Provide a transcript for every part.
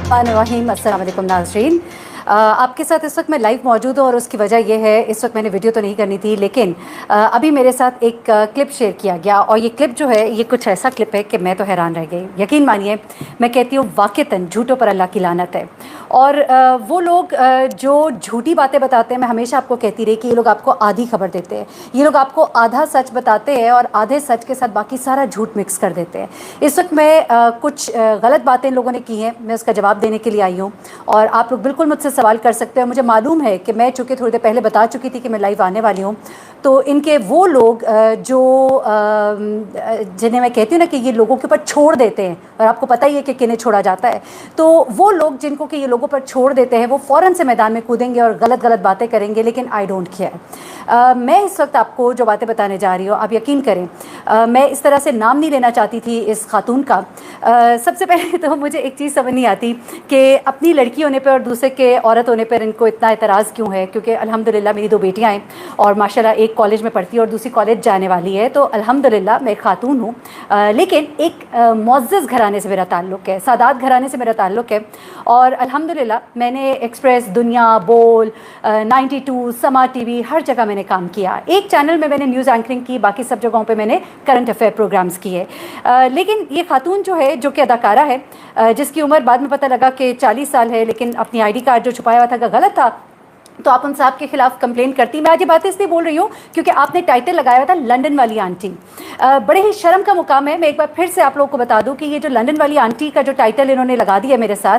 बिस्मिल्लाहिर्रहमानिर्रहीम। अस्सलाम वालेकुम नाज़रीन, आपके साथ इस वक्त मैं लाइव मौजूद हूँ और उसकी वजह यह है, इस वक्त मैंने वीडियो तो नहीं करनी थी, लेकिन अभी मेरे साथ एक क्लिप शेयर किया गया और ये क्लिप जो है ये कुछ ऐसा क्लिप है कि मैं तो हैरान रह गई। यकीन मानिए, मैं कहती हूँ वाक़तन झूठों पर अल्लाह की लानत है। और वो लोग जो झूठी बातें बताते हैं, मैं हमेशा आपको कहती रही कि ये लोग आपको आधी खबर देते हैं, ये लोग आपको आधा सच बताते हैं और आधे सच के साथ बाकी सारा झूठ मिक्स कर देते हैं। इस वक्त मैं कुछ गलत बातें लोगों ने की हैं, मैं उसका जवाब देने के लिए आई हूँ और आप लोग बिल्कुल मुझसे सवाल कर सकते हैं। मुझे मालूम है कि मैं चूँकि थोड़ी देर पहले बता चुकी थी कि मैं लाइव आने वाली हूँ, तो इनके वो लोग जो जिन्हें मैं कहती हूँ ना कि ये लोगों के ऊपर छोड़ देते हैं, और आपको पता ही है कि किन्हें छोड़ा जाता है, तो वो लोग जिनको कि ये लोगों पर छोड़ देते हैं वो फ़ौरन से मैदान में कूदेंगे और गलत गलत बातें करेंगे। लेकिन आई डोंट केयर। मैं इस वक्त आपको जो बातें बताने जा रही हूँ, आप यकीन करें, मैं इस तरह से नाम नहीं लेना चाहती थी इस खातून का। सबसे पहले तो मुझे एक चीज़ समझ नहीं आती कि अपनी लड़की होने पर और दूसरे के औरत होने पर इनको इतना एतराज़ क्यों है, क्योंकि अल्हम्दुलिल्लाह मेरी दो बेटियां हैं और माशाल्लाह एक कॉलेज में पढ़ती है और दूसरी कॉलेज जाने वाली है, तो अल्हम्दुलिल्लाह मैं खातून हूँ। लेकिन एक मुअज़्ज़ज़ घराने से मेरा ताल्लुक़ है, सादात घराने से मेरा ताल्लुक़ है और अल्हम्दुलिल्लाह मैंने एक्सप्रेस, दुनिया, बोल, 92, समा टीवी, हर जगह मैंने काम किया। एक चैनल में मैंने न्यूज़ एंकरिंग की, बाकी सब जगहों पे मैंने करंट अफेयर प्रोग्राम्स किए। लेकिन ये खातून जो है, जो कि अदाकारा है, जिसकी उम्र बाद में पता लगा कि 40 साल है, लेकिन अपनी आईडी कार्ड जो छुपाया हुआ था गलत था, तो आप उन साहब के खिलाफ कंप्लेन करती। मैं आज ये बातें इसलिए बोल रही हूँ क्योंकि आपने टाइटल लगाया था लंदन वाली आंटी। बड़े ही शर्म का मुकाम है। मैं एक बार फिर से आप लोगों को बता दूं कि ये जो लंदन वाली आंटी का जो टाइटल इन्होंने लगा दिया मेरे साथ,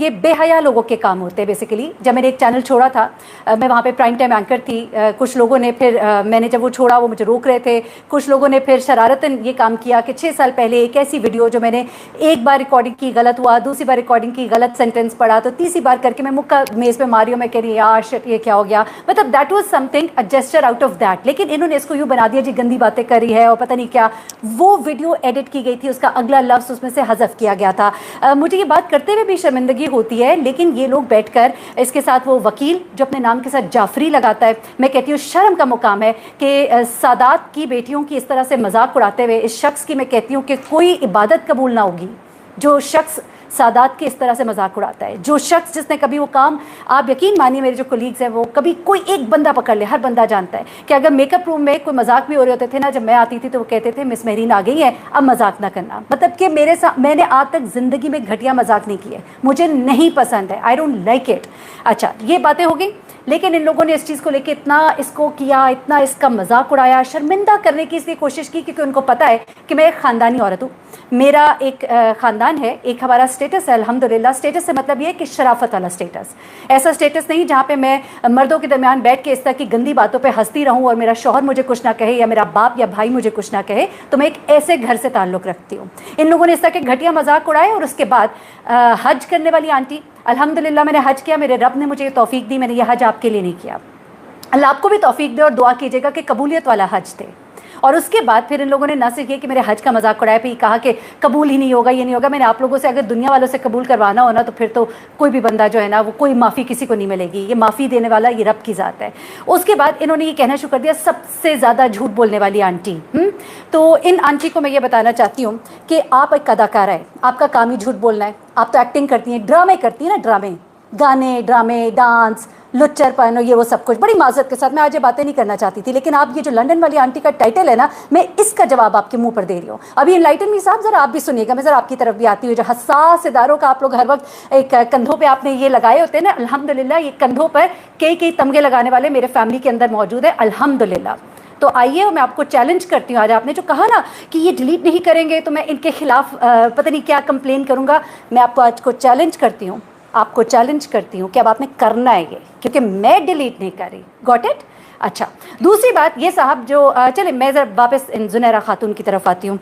ये बेहया लोगों के काम होते हैं बेसिकली। जब मैंने एक चैनल छोड़ा था, मैं वहाँ पर प्राइम टाइम एंकर थी, कुछ लोगों ने फिर मैंने जब वो छोड़ा वो मुझे रोक रहे थे, कुछ लोगों ने फिर शरारतन ये काम किया कि 6 साल पहले एक ऐसी वीडियो जो मैंने एक बार रिकॉर्डिंग की गलत हुआ, दूसरी बार रिकॉर्डिंग की गलत सेंटेंस पढ़ा, तो तीसरी बार करके मैं मुक्का मेज़ पे मारी हूँ। मैं कह रही यार शिट, ये क्या हो गया, मतलब that was something, a gesture out of that. लेकिन इन्होंने इसको यूँ बना दिया जी गंदी बातें करी है और पता नहीं क्या। वो वीडियो एडिट की गई थी, उसका अगला लफ्ज़ उसमें से हज़फ किया गया था। मुझे ये बात करते हुए भी शर्मिंदगी होती है, लेकिन ये लोग बैठकर इसके साथ वो वकील जो अपने नाम के साथ जाफरी लगाता है, मैं कहती हूँ शर्म का मुकाम है कि सादात की बेटियों की इस तरह से मजाक उड़ाते हुए इस शख्स की मैं कहती हूँ कि कोई इबादत कबूल ना होगी। जो शख्स सादात के इस तरह से मजाक उड़ाता है, जो शख्स जिसने कभी वो काम, आप यकीन मानिए मेरे जो कोलीग्स हैं वो कभी कोई एक बंदा पकड़ ले, हर बंदा जानता है कि अगर मेकअप रूम में कोई मजाक भी हो रहे होते थे ना, जब मैं आती थी तो वो कहते थे मिस मेहरीन आ गई है, अब मजाक ना करना। मतलब कि मेरे साथ मैंने आज तक ज़िंदगी में घटिया मजाक नहीं किए, मुझे नहीं पसंद है, आई डोंट लाइक इट। अच्छा, ये बातें हो गई, लेकिन इन लोगों ने इस चीज़ को लेके इतना इसको किया, इतना इसका मजाक उड़ाया, शर्मिंदा करने की इसलिए कोशिश की क्योंकि उनको पता है कि मैं एक ख़ानदानी औरत हूँ, मेरा एक ख़ानदान है, एक हमारा स्टेटस है अल्हम्दुलिल्लाह। स्टेटस से मतलब ये है कि शराफत वाला स्टेटस, ऐसा स्टेटस नहीं जहाँ पे मैं मर्दों के दरमियान बैठ के इस तरह की गंदी बातों पे हंसती रहूँ और मेरा शौहर मुझे कुछ ना कहे या मेरा बाप या भाई मुझे कुछ ना कहे। तो मैं एक ऐसे घर से ताल्लुक़ रखती हूँ। इन लोगों ने इस तरह के घटिया मजाक उड़ाए और उसके बाद हज करने वाली आंटी, अल्हम्दुलिल्लाह मैंने हज किया, मेरे रब ने मुझे ये तौफीक दी, मैंने ये हज आपके लिए नहीं किया। अल्लाह आपको भी तौफीक दे और दुआ कीजिएगा कि कबूलियत वाला हज थे। और उसके बाद फिर इन लोगों ने न सिर्फ ये कि मेरे हज का मजाक उड़ाया, फिर कहा कि कबूल ही नहीं होगा, ये नहीं होगा। मैंने आप लोगों से, अगर दुनिया वालों से कबूल करवाना हो ना, तो फिर तो कोई भी बंदा जो है ना, वो कोई माफ़ी किसी को नहीं मिलेगी, ये माफ़ी देने वाला ये रब की ज़ात है। उसके बाद इन्होंने ये कहना शुरू कर दिया सबसे ज़्यादा झूठ बोलने वाली आंटी। तो इन आंटी को मैं ये बताना चाहती हूँ कि आप एक अदाकारा है, आपका काम ही झूठ बोलना है। आप तो एक्टिंग करती हैं, ड्रामे करती हैं ना, ड्रामे, गाने, ड्रामे, डांस, लुच्चर पहनो, ये वो सब कुछ। बड़ी माजरत के साथ मैं आज ये बातें नहीं करना चाहती थी, लेकिन आप ये जो लंदन वाली आंटी का टाइटल है ना, मैं इसका जवाब आपके मुंह पर दे रही हूँ। अभी इनलाइटन मी साहब ज़रा आप भी सुनिएगा, मैं ज़रा आपकी तरफ भी आती हूँ। जो हसास इदारों का आप लोग हर वक्त एक कंधों पे आपने ये लगाए होते हैं ना, अल्हम्दुलिल्लाह ये कंधों पर कई तमगे लगाने वाले मेरे फैमिली के अंदर मौजूद है, अल्हम्दुलिल्लाह। तो आइए मैं आपको चैलेंज करती हूँ। आज आपने जो कहा ना कि ये डिलीट नहीं करेंगे तो मैं इनके खिलाफ पता नहीं क्या कंप्लेन करूँगा, मैं आपको आज को चैलेंज करती हूँ, आपको चैलेंज करती हूँ कि अब आपने करना है ये, क्योंकि मैं डिलीट नहीं कर रही। Got it? अच्छा, दूसरी बात ये साहब जो चले मैं ज़रा वापस इन जुनैरा खातून की तरफ आती हूँ।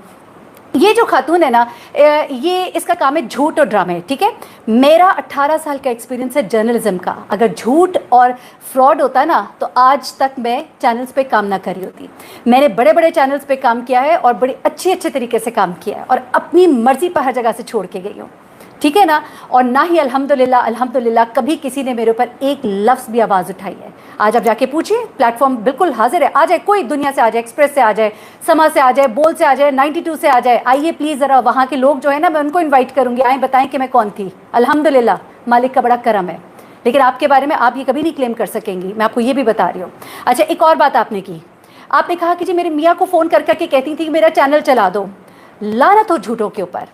ये जो खातून है ना, ये इसका काम है झूठ और ड्रामे, ठीक है। मेरा 18 साल का एक्सपीरियंस है जर्नलिज्म का। अगर झूठ और फ्रॉड होता ना तो आज तक मैं चैनल्स पे काम ना करी होती। मैंने बड़े बड़े चैनल्स पे काम किया है और बड़े अच्छे तरीके से काम किया है और अपनी मर्ज़ी पर हर जगह से छोड़ के गई हूँ, ठीक है ना। और ना ही अल्हम्दुलिल्लाह कभी किसी ने मेरे ऊपर एक लफ्ज़ भी आवाज़ उठाई है। आज आप जाके पूछिए, प्लेटफॉर्म बिल्कुल हाजिर है, आ जाए, कोई दुनिया से आ जाए, एक्सप्रेस से आ जाए, समा से आ जाए, बोल से आ जाए, 92 से आ जाए, आइए प्लीज़ ज़रा वहाँ के लोग जो है ना, मैं उनको इन्वाइट करूँगी, आए बताएं कि मैं कौन थी। अल्हम्दुलिल्लाह, मालिक का बड़ा करम है। लेकिन आपके बारे में आप ये कभी नहीं क्लेम कर सकेंगी, मैं आपको ये भी बता रही हूँ। अच्छा, एक और बात आपने की, आपने कहा कि जी मेरे मियाँ को फ़ोन कर करके कहती थी कि मेरा चैनल चला दो। लानत हो झूठों के ऊपर।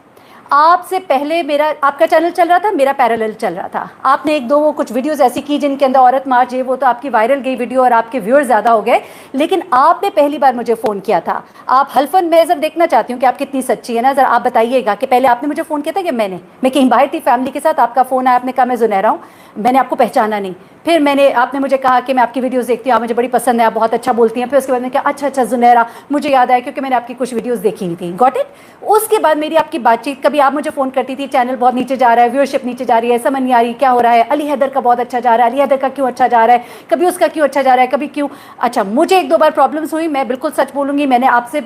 आपसे पहले मेरा आपका चैनल चल रहा था, मेरा पैरेलल चल रहा था। आपने एक दो वो कुछ वीडियोस ऐसी की जिनके अंदर औरत मार ये वो, तो आपकी वायरल गई वीडियो और आपके व्यूअर्स ज़्यादा हो गए। लेकिन आपने पहली बार मुझे फ़ोन किया था। आप हल्फन, मैं ज़रा देखना चाहती हूँ कि आप कितनी सच्ची है ना, ज़रा आप बताइएगा कि पहले आपने मुझे फ़ोन किया था कि मैं कहीं बाहर थी फैमिली के साथ, आपका फ़ोन आया, आपने कहा मैं ज़ुनैरा हूँ, मैंने आपको पहचाना नहीं। फिर आपने मुझे कहा कि मैं आपकी वीडियोस देखती हूँ, आप मुझे बड़ी पसंद है, आप बहुत अच्छा बोलती हैं। फिर उसके बाद मैंने कहा अच्छा ज़ुनैरा, मुझे याद आया क्योंकि मैंने आपकी कुछ वीडियोस देखी हुई थी। Got it. उसके बाद मेरी आपकी बातचीत, कभी आप मुझे फ़ोन करती थी चैनल बहुत नीचे जा रहा है, व्यूअरशिप नीचे जा रही है, समझ नहीं आ रही क्या हो रहा है, अली हैदर का बहुत अच्छा जा रहा है, अली हैदर का क्यों अच्छा जा रहा है, कभी उसका क्यों अच्छा जा रहा है, कभी क्यों। अच्छा, मुझे एक दो बार प्रॉब्लम्स हुई, मैं बिल्कुल सच बोलूँगी,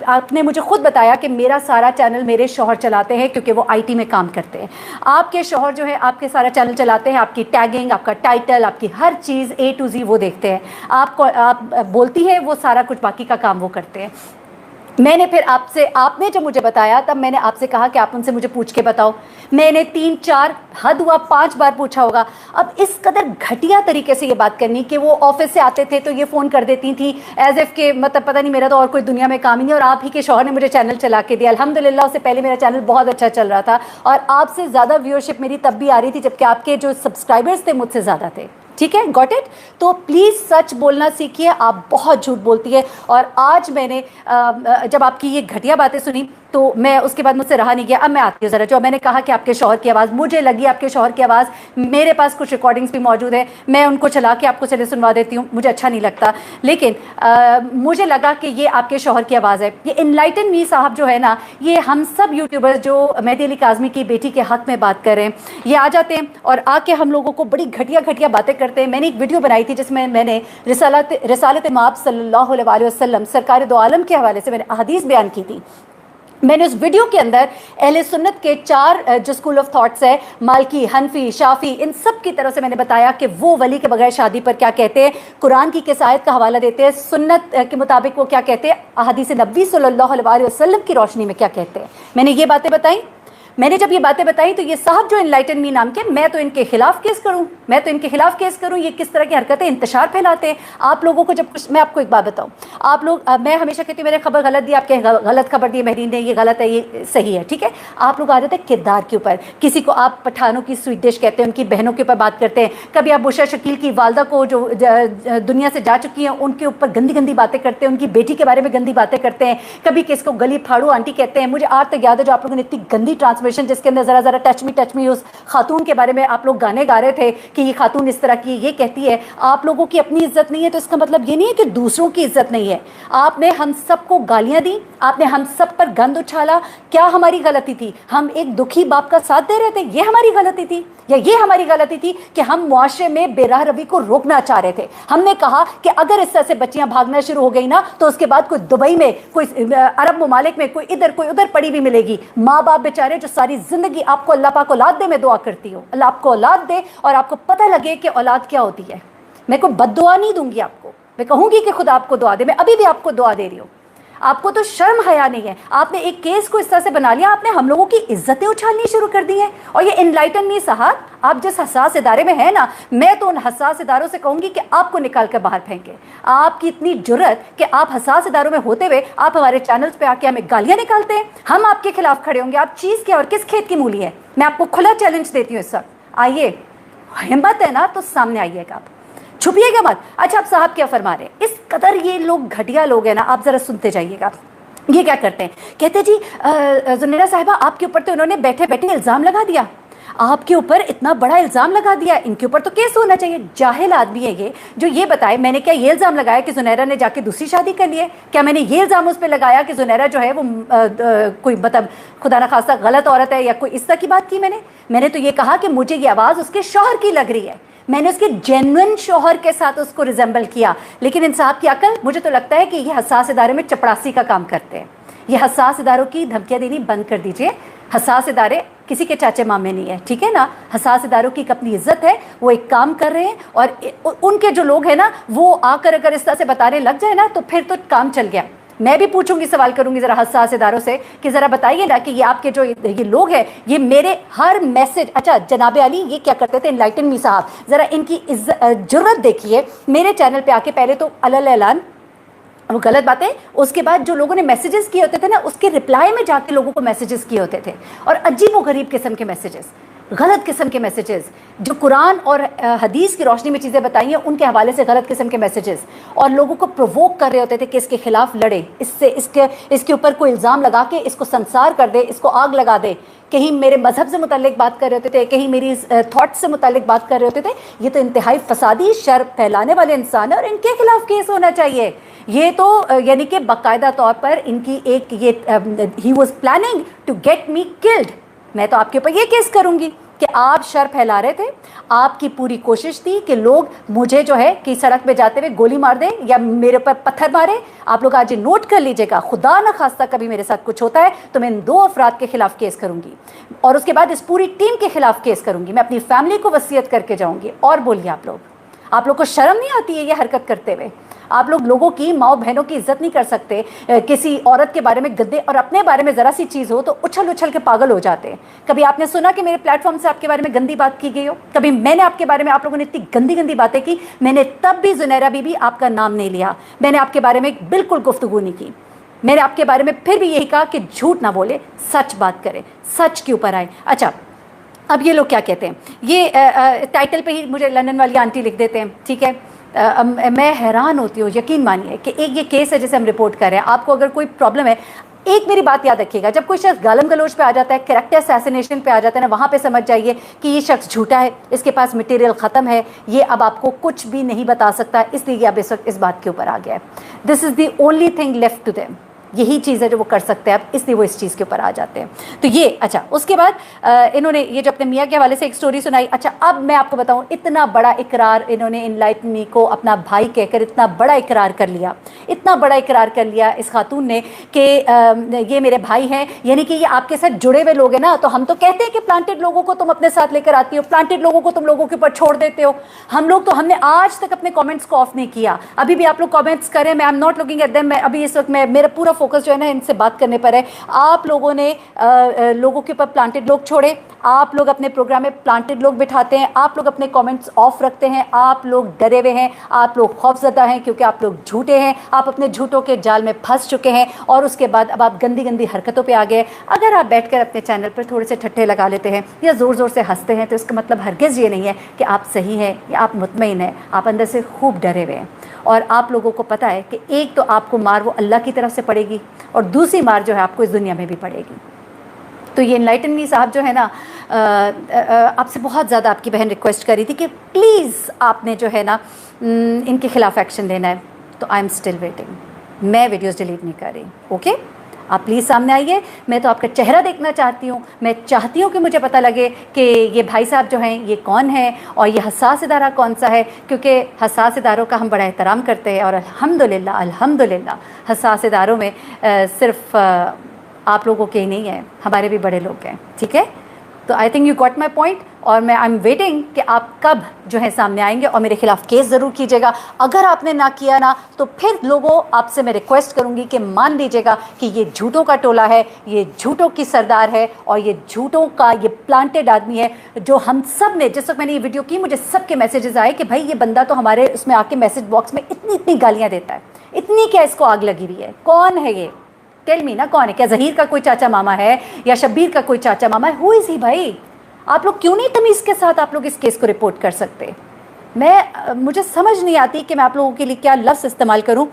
आपने मुझे खुद बताया कि मेरा सारा चैनल मेरे शौहर चलाते हैं क्योंकि वो IT में काम करते हैं। आपके शौहर जो है आपके सारा चैनल चलाते हैं, आपकी टैगिंग, आपका टाइटल, आपकी हर चीज़ A to Z वो देखते हैं। आप बोलती हैं, वो सारा कुछ बाकी का काम वो करते हैं। मैंने फिर आपने जब मुझे बताया तब मैंने आपसे कहा कि आप उनसे मुझे पूछ के बताओ। मैंने 3 4 हद हुआ 5 बार पूछा होगा। अब इस कदर घटिया तरीके से ये बात करनी कि वो ऑफिस से आते थे तो ये फ़ोन कर देती थी एज इफ़ के मतलब पता नहीं मेरा तो और कोई दुनिया में काम ही नहीं, और आप ही के शौहर ने मुझे चैनल चला के दिया। अल्हम्दुलिल्लाह, उससे पहले मेरा चैनल बहुत अच्छा चल रहा था और आपसे ज़्यादा व्यूअरशिप मेरी तब भी आ रही थी जबकि आपके जो सब्सक्राइबर्स थे मुझसे ज़्यादा थे। ठीक है, गॉट इट। तो प्लीज़ सच बोलना सीखिए, आप बहुत झूठ बोलती है। और आज मैंने जब आपकी ये घटिया बातें सुनी तो मैं उसके बाद मुझसे रहा नहीं गया। अब मैं आती हूँ ज़रा, जो मैंने कहा कि आपके शौहर की आवाज़ मुझे लगी, आपके शौहर की आवाज़, मेरे पास कुछ रिकॉर्डिंग्स भी मौजूद है, मैं उनको चला के आपको चले सुनवा देती हूँ, मुझे अच्छा नहीं लगता, लेकिन मुझे लगा कि ये आपके शौहर की आवाज़ है। ये इनलाइटन मी साहब जो है ना, ये हम सब यूट्यूबर्स जो मेहदी अली काज़मी की बेटी के हक़ में बात कर रहे हैं, ये आ जाते हैं और आके हम लोगों को बड़ी घटिया घटिया बातें करते हैं। मैंने एक वीडियो बनाई थी जिसमें मैंने रिसालत माब सल्लल्लाहु अलैहि वसल्लम सरकार दो आलम के हवाले से मैंने अहादीस बयान की थी। मैंने उस वीडियो के अंदर अहले सुन्नत के 4 जो स्कूल ऑफ थॉट्स है, मालकी, हनफी, शाफी, इन सब की तरफ से मैंने बताया कि वो वली के बगैर शादी पर क्या कहते हैं, कुरान की किस आयत का हवाला देते हैं, सुन्नत के मुताबिक वो क्या कहते हैं, अहादीस नबी सल्लल्लाहु अलैहि वसल्लम की रोशनी में क्या कहते हैं। मैंने ये बातें बताई। मैंने जब ये बातें बताई तो ये साहब जो इनलाइटन मी नाम के, मैं तो इनके खिलाफ केस करूं, ये किस तरह की हरकतें इंतशार फैलाते हैं। आप लोगों को जब कुछ, मैं आपको एक बात बताऊं, आप लोग, मैं हमेशा कहती हूँ मैंने खबर गलत दी, आपके गलत खबर दी मेहदी ने, ये गलत है, ये सही है, ठीक है। आप लोग आ जाते हैं किरदार के ऊपर, किसी को आप पठानों की स्वीट डिश कहते हैं, उनकी बहनों के ऊपर बात करते हैं। कभी आप बुशरा शकील की वालदा को जो दुनिया से जा चुकी हैं उनके ऊपर गंदी गंदी बातें करते हैं, उनकी बेटी के बारे में गंदी बातें करते हैं। कभी किसको गली फाड़ू आंटी कहते हैं। मुझे आज तक याद है जो आप लोगों ने इतनी गंदी जिसके अंदर जरा जरा टच मी उस खातून के बारे में आप लोग गाने गा रहे थे कि ये खातून इस तरह की, ये कहती है। आप लोगों की अपनी इज्जत नहीं है तो इसका मतलब ये नहीं है कि दूसरों की इज्जत नहीं है। आपने हम सबको गालियां दी, आपने हम सब पर गंद उछाला। क्या हमारी गलती थी? हम एक दुखी बाप का साथ दे रहे थे, ये हमारी गलती थी? या ये हमारी गलती थी कि हम मुआशरे में बेराह रवी को रोकना चाह रहे थे? हमने कहा कि अगर इस तरह से बच्चियां भागना शुरू हो गई ना तो उसके बाद कोई दुबई में, कोई अरब ममालिक में, कोई इधर कोई उधर पड़ी भी मिलेगी। माँ बाप बेचारे जो सारी जिंदगी, आपको अल्लाह पाक औलाद दे, मैं दुआ करती हूँ अल्लाह आपको औलाद दे और आपको पता लगे कि औलाद क्या होती है। मैं कोई बद्दुआ नहीं दूंगी आपको, मैं कहूंगी कि खुदा आपको दुआ दे। मैं अभी भी आपको दुआ दे रही हूँ। आपको तो शर्म हया नहीं है। आपने एक केस को इस तरह से बना लिया, आपने हम लोगों की इज्जतें उछालनी शुरू कर दी हैं। और ये इनलाइटन मी साहब, आप जिस हसास इदारे में है ना, मैं तो उन हसास इदारों से कहूंगी कि आपको निकाल कर बाहर फेंके। आपकी इतनी जुर्रत कि आप हसास इदारों में होते हुए आप हमारे चैनल्स पे आके हमें गालियां निकालते हैं। हम आपके खिलाफ खड़े होंगे। आप चीज़ क्या और किस खेत की मूली है? मैं आपको खुला चैलेंज देती हूँ इस वक्त। आइए, हिम्मत है ना तो सामने आइएगा, आप छुपिएगा मत। अच्छा, आप साहब क्या फरमा रहे हैं? इस कदर ये लोग घटिया लोग हैं ना, आप जरा सुनते जाइएगा। ये क्या करते हैं, कहते जी ज़ुनैरा साहिबा आपके ऊपर तो इन्होंने बैठे बैठे इल्ज़ाम लगा दिया, आपके ऊपर इतना बड़ा इल्ज़ाम लगा दिया, इनके ऊपर तो केस होना चाहिए। जाहिल आदमी है ये जो ये बताए मैंने क्या ये इल्ज़ाम लगाया कि ज़ुनैरा ने जाके दूसरी शादी कर ली है? क्या मैंने ये इल्ज़ाम उस पर लगाया कि ज़ुनैरा जो है वो कोई मतलब खुदा न खासा गलत औरत है या कोई इस तरह की बात की? मैंने तो ये कहा कि मुझे ये आवाज़ उसके शौहर की लग रही है। मैंने उसके जेन्युइन शौहर के साथ उसको रिजेंबल किया। लेकिन इन साहब की अकल, मुझे तो लगता है कि ये हसास इदारे में चपड़ासी का काम करते हैं। ये हसास इदारों की धमकियाँ देनी बंद कर दीजिए। حساس ادارے کسی کے چاچے مامے نہیں ہے، ٹھیک ہے نا. حساس اداروں کی ایک اپنی عزت ہے، وہ ایک کام کر رہے ہیں، اور ان کے جو لوگ ہیں نا وہ آ کر اگر اس طرح سے بتانے لگ جائے نا تو پھر تو کام چل گیا. میں بھی پوچھوں گی، سوال کروں گی ذرا حساس اداروں سے کہ ذرا بتائیے نا کہ یہ آپ کے جو یہ لوگ ہیں، یہ میرے ہر میسج، اچھا جناب علی یہ کیا کرتے تھے انلائٹن می صاحب، ذرا ان کی جرت دیکھیے، میرے چینل پہ آ کے پہلے تو علل اعلان وہ غلط باتیں، اس کے بعد جو لوگوں نے میسیجز کیے ہوتے تھے نا اس کے رپلائی میں جا کے لوگوں کو میسیجز کیے ہوتے تھے، اور عجیب و غریب قسم کے میسیجز، غلط قسم کے میسیجز، جو قرآن اور حدیث کی روشنی میں چیزیں بتائی ہیں ان کے حوالے سے غلط قسم کے میسیجز، اور لوگوں کو پرووک کر رہے ہوتے تھے کہ اس کے خلاف لڑے، اس کے اوپر کوئی الزام لگا کے اس کو سنسار کر دے، اس کو آگ لگا دے. کہیں میرے مذہب سے متعلق بات کر رہے ہوتے تھے، کہیں میری تھاٹ سے متعلق بات کر رہے ہوتے تھے. یہ تو انتہائی فسادی شر پھیلانے والے انسان ہیں، اور ان کے خلاف کیس ہونا چاہیے. یہ تو یعنی کہ باقاعدہ طور پر ان کی ایک یہ ہی was planning to get me killed. میں تو آپ کے اوپر یہ کیس کروں گی کہ آپ شر پھیلا رہے تھے. آپ کی پوری کوشش تھی کہ لوگ مجھے جو ہے کہ سڑک پہ جاتے ہوئے گولی مار دیں یا میرے پر پتھر مارے. آپ لوگ آج نوٹ کر لیجئے گا، خدا نہ خواستہ کبھی میرے ساتھ کچھ ہوتا ہے تو میں ان 2 افراد کے خلاف کیس کروں گی، اور اس کے بعد اس پوری ٹیم کے خلاف کیس کروں گی. میں اپنی فیملی کو وصیت کر کے جاؤں گی. اور بولیے آپ لوگ کو شرم نہیں آتی ہے یہ حرکت کرتے ہوئے؟ آپ لوگوں کی ماؤں بہنوں کی عزت نہیں کر سکتے. کسی عورت کے بارے میں گدے اور اپنے بارے میں ذرا سی چیز ہو تو اچھل کے پاگل ہو جاتے ہیں. کبھی آپ نے سنا کہ میرے پلیٹ فارم سے آپ کے بارے میں گندی بات کی گئی ہو؟ کبھی میں نے آپ کے بارے میں، آپ لوگوں نے اتنی گندی باتیں کی، میں نے تب بھی زنیرہ بی بی آپ کا نام نہیں لیا. میں نے آپ کے بارے میں بالکل گفتگو نہیں کی. میں نے آپ کے بارے میں پھر بھی یہی کہا کہ جھوٹ نہ بولے، سچ بات کرے، سچ کے اوپر آئے. اچھا اب یہ لوگ کیا کہتے ہیں، یہ ٹائٹل پہ ہی مجھے لندن والی آنٹی لکھ دیتے ہیں، ٹھیک ہے. میں حیران ہوتی ہوں، یقین مانیے کہ ایک یہ کیس ہے جسے ہم رپورٹ کر رہے ہیں. آپ کو اگر کوئی پرابلم ہے، ایک میری بات یاد رکھیے گا، جب کوئی شخص گالم گلوچ پہ آ جاتا ہے، کریکٹر اسیسینیشن پہ آ جاتا ہے نا، وہاں پہ سمجھ جائیے کہ یہ شخص جھوٹا ہے، اس کے پاس مٹیریل ختم ہے، یہ اب آپ کو کچھ بھی نہیں بتا سکتا، اس لیے اب اس وقت اس بات کے اوپر آ گیا ہے. This is the only thing left to them. یہی چیز ہے جو وہ کر سکتے ہیں اب، اس لیے وہ اس چیز کے اوپر آ جاتے ہیں. تو یہ اچھا، اس کے بعد انہوں نے یہ جو اپنے میاں کے حوالے سے ایک سٹوری سنائی. اچھا اب میں آپ کو بتاؤں، اتنا بڑا اقرار انہوں نے انلائٹن می کو اپنا بھائی کہہ کر اتنا بڑا اقرار کر لیا، اتنا بڑا اقرار کر لیا اس خاتون نے کہ یہ میرے بھائی ہیں، یعنی کہ یہ آپ کے ساتھ جڑے ہوئے لوگ ہیں نا. تو ہم تو کہتے ہیں کہ پلانٹڈ لوگوں کو تم اپنے ساتھ لے کر آتی ہو، پلانٹڈ لوگوں کو تم لوگوں کے اوپر چھوڑ دیتے ہو. ہم نے آج تک اپنے کامنٹس کو آف نہیں کیا. ابھی بھی آپ لوگ کامنٹس کریں، میں I am not looking at them. میں ابھی اس وقت میرا پورا فوکس جو ہے نا ان سے بات کرنے پر ہے. آپ لوگوں نے لوگوں کے اوپر پلانٹڈ لوگ چھوڑے، آپ لوگ اپنے پروگرام میں پلانٹڈ لوگ بٹھاتے ہیں، آپ لوگ اپنے کامنٹس آف رکھتے ہیں، آپ لوگ ڈرے ہوئے ہیں، آپ لوگ خوف زدہ ہیں کیونکہ آپ لوگ جھوٹے ہیں، آپ اپنے جھوٹوں کے جال میں پھنس چکے ہیں، اور اس کے بعد اب آپ گندی حرکتوں پہ آ گئے. اگر آپ بیٹھ کر اپنے چینل پر تھوڑے سے ٹھٹھے لگا لیتے ہیں یا زور سے ہنستے ہیں تو اس کا مطلب ہرگز یہ نہیں ہے کہ آپ صحیح ہیں یا آپ مطمئن ہیں. آپ اندر سے خوب ڈرے ہوئے ہیں، اور آپ لوگوں کو پتہ ہے کہ ایک تو آپ کو مار وہ اللہ کی طرف سے پڑے گی، اور دوسری مار جو ہے آپ کو اس دنیا میں بھی پڑے گی. تو یہ انلائٹن می صاحب جو ہے نا، آپ سے بہت زیادہ آپ کی بہن ریکویسٹ کر رہی تھی کہ پلیز آپ نے جو ہے نا ان کے خلاف ایکشن لینا ہے. تو آئی ایم اسٹل ویٹنگ. میں ویڈیوز ڈیلیٹ نہیں کر رہی. اوکے آپ پلیز سامنے آئیے، میں تو آپ کا چہرہ دیکھنا چاہتی ہوں. میں چاہتی ہوں کہ مجھے پتہ لگے کہ یہ بھائی صاحب جو ہیں یہ کون ہیں اور یہ حساس ادارہ کون سا ہے، کیونکہ حساس اداروں کا ہم بڑا احترام کرتے ہیں. اور الحمدللہ حساس اداروں میں صرف آپ لوگوں کے ہی نہیں ہیں، ہمارے بھی بڑے لوگ ہیں. ٹھیک ہے، تو I think you got my point. اور میں آئی ایم ویٹنگ کہ آپ کب جو ہے سامنے آئیں گے اور میرے خلاف کیس ضرور کیجیے گا. اگر آپ نے نہ کیا نا تو پھر لوگوں آپ سے میں ریکویسٹ کروں گی کہ مان لیجیے گا کہ یہ جھوٹوں کا ٹولہ ہے، یہ جھوٹوں کی سردار ہے، اور یہ جھوٹوں کا یہ پلانٹڈ آدمی ہے. جو ہم سب نے، جس وقت میں نے یہ ویڈیو کی، مجھے سب کے میسیجز آئے کہ بھائی یہ بندہ تو ہمارے اس میں آ کے میسیج باکس میں اتنی گالیاں دیتا ہے، اتنی کیا اس کو آگ لگی ہوئی ہے. کون ہے یہ؟ ٹیل می نا کون ہے؟ کیا ظہیر کا کوئی چاچا ماما ہے یا شبیر کا کوئی چاچا ماما ہے؟ ہو از ہی بھائی؟ آپ لوگ کیوں نہیں تمیز کے ساتھ آپ لوگ اس کیس کو رپورٹ کر سکتے؟ مجھے سمجھ نہیں آتی کہ میں آپ لوگوں کے لیے کیا لفظ استعمال کروں.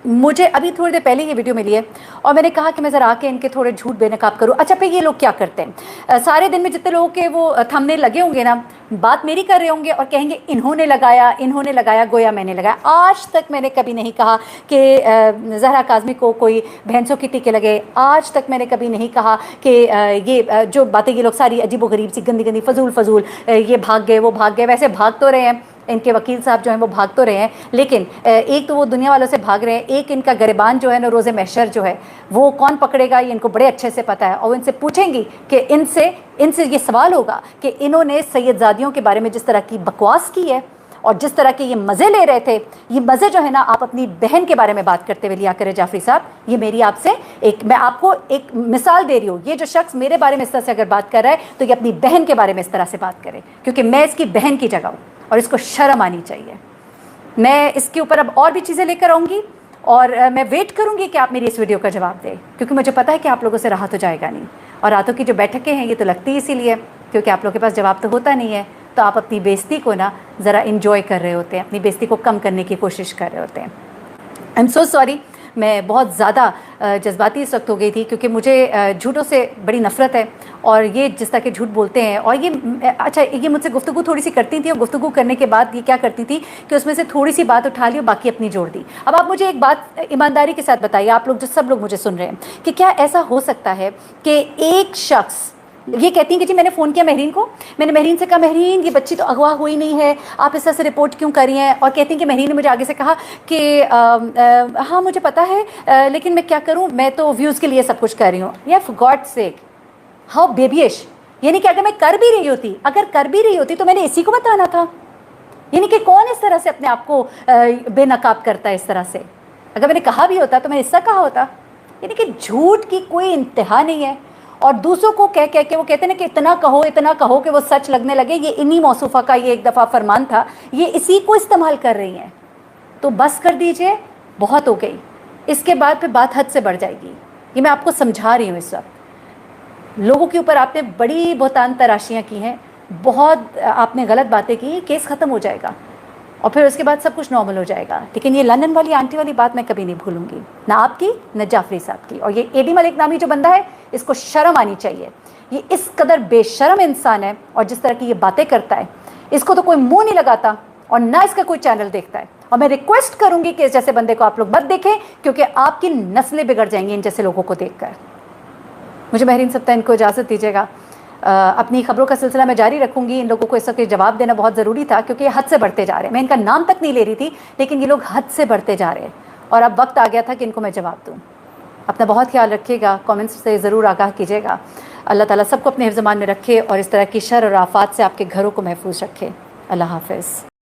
مجھے ابھی تھوڑی دیر پہلے یہ ویڈیو ملی ہے اور میں نے کہا کہ میں ذرا آ کے ان کے تھوڑے جھوٹ بے نقاب کروں. اچھا پھر یہ لوگ کیا کرتے ہیں؟ سارے دن میں جتنے لوگوں کے وہ تھمبنیل لگے ہوں گے نا، بات میری کر رہے ہوں گے اور کہیں گے انہوں نے لگایا گویا میں نے لگایا. آج تک میں نے کبھی نہیں کہا کہ زہرا کاظمی کو کوئی بھینسوں کی ٹیکے لگے. آج تک میں نے کبھی نہیں کہا کہ یہ جو باتیں یہ لوگ ساری عجیب و غریب سی گندی فضول یہ بھاگ گئے وہ بھاگ گئے. ویسے بھاگ تو رہے ہیں، इनके वकील साहब जो हैं वो भाग तो रहे हैं, लेकिन एक तो वो दुनिया वालों से भाग रहे हैं, एक इनका गिरबान जो है ना रोज़े महशर जो है वो कौन पकड़ेगा ये इनको बड़े अच्छे से पता है। और इनसे पूछेंगी कि इनसे ये सवाल होगा कि इन्होंने सैयदजादियों के बारे में जिस तरह की बकवास की है और जिस तरह के ये मज़े ले रहे थे, ये मज़े जो है ना आप अपनी बहन के बारे में बात करते हुए लिया करें जाफरी साहब। ये मेरी आपसे मैं आपको एक मिसाल दे रही हूँ, ये जो शख्स मेरे बारे में इस तरह से अगर बात कर रहा है तो ये अपनी बहन के बारे में इस तरह से बात करे, क्योंकि मैं इसकी बहन की जगह हूँ और इसको शर्म आनी चाहिए। मैं इसके ऊपर अब और भी चीज़ें लेकर आऊँगी और मैं वेट करूँगी कि आप मेरी इस वीडियो का जवाब दें, क्योंकि मुझे पता है कि आप लोगों से रहा तो जाएगा नहीं। और रातों की जो बैठकें हैं ये तो लगती इसीलिए क्योंकि आप लोगों के पास जवाब तो होता नहीं है, तो आप अपनी बेइज्जती को ना ज़रा इन्जॉय कर रहे होते हैं, अपनी बेइज्जती को कम करने की कोशिश कर रहे होते हैं। आई एम सो सॉरी, मैं बहुत ज़्यादा जज्बाती इस वक्त हो गई थी क्योंकि मुझे झूठों से बड़ी नफ़रत है और ये जिस तरह के झूठ बोलते हैं। और ये अच्छा, ये मुझसे गुफ्तगू थोड़ी सी करती थी और गुफ्तगू करने के बाद ये क्या करती थी कि उसमें से थोड़ी सी बात उठा ली और बाकी अपनी जोड़ दी। अब आप मुझे एक बात ईमानदारी के साथ बताइए, आप लोग जो सब लोग मुझे सुन रहे हैं, कि क्या ऐसा हो सकता है कि एक शख्स ये कहती हैं कि जी मैंने फ़ोन किया महरीन को, मैंने महरीन से कहा महरीन ये बच्ची तो अगवा हुई नहीं है, आप इस तरह से रिपोर्ट क्यों कर रही हैं। और कहती हैं कि महरीन ने मुझे आगे से कहा कि हाँ मुझे पता है लेकिन मैं क्या करूं, मैं तो व्यूज़ के लिए सब कुछ कर रही हूँ। या फॉर गॉड सेक, हाउ बेबीइश। यानी कि अगर मैं कर भी रही होती तो मैंने इसी को बताना था। यानी कि कौन इस तरह से अपने आप को बेनकाब करता है इस तरह से। अगर मैंने कहा भी होता तो मैंने इससे कहा होता। यानी कि झूठ की कोई इंतहा नहीं है और दूसरों को कह के वो कहते हैं ना कि इतना कहो कि वो सच लगने लगे। ये इन्हीं मौसूफ़ा का ये एक दफ़ा फरमान था, ये इसी को इस्तेमाल कर रही हैं। तो बस कर दीजिए, बहुत हो गई। इसके बाद फिर बात हद से बढ़ जाएगी। ये मैं आपको समझा रही हूँ। इस वक्त लोगों के ऊपर आपने बड़ी बहुतान तराशियाँ की हैं, बहुत आपने गलत बातें की, केस ख़त्म हो जाएगा और फिर उसके बाद सब कुछ नॉर्मल हो जाएगा। लेकिन ये लंदन वाली आंटी वाली बात मैं कभी नहीं भूलूंगी, ना आपकी न जाफरी साहब की। और ये एडी मलिक नामी जो बंदा है, इसको शर्म आनी चाहिए। ये इस कदर बेशर्म इंसान है और जिस तरह की ये बातें करता है, इसको तो कोई मुंह नहीं लगाता और ना इसका कोई चैनल देखता है। और मैं रिक्वेस्ट करूंगी कि इस जैसे बंदे को आप लोग मत देखें, क्योंकि आपकी नस्लें बिगड़ जाएंगी इन जैसे लोगों को देखकर। मुझे महरीन सप्ताह इनको इजाज़त दीजिएगा। अपनी खबरों का सिलसिला मैं जारी रखूंगी। इन लोगों को इस वक्त जवाब देना बहुत ज़रूरी था क्योंकि ये हद से बढ़ते जा रहे हैं। मैं इनका नाम तक नहीं ले रही थी, लेकिन ये लोग हद से बढ़ते जा रहे हैं और अब वक्त आ गया था कि इनको मैं जवाब दूँ। अपना बहुत ख्याल रखिएगा, कमेंट्स से ज़रूर आगाह कीजिएगा। अल्लाह ताला सबको अपने हिफ्ज़-ए-मान में रखे और इस तरह की शर और आफात से आपके घरों को महफूज रखे। अल्लाह हाफ़िज़।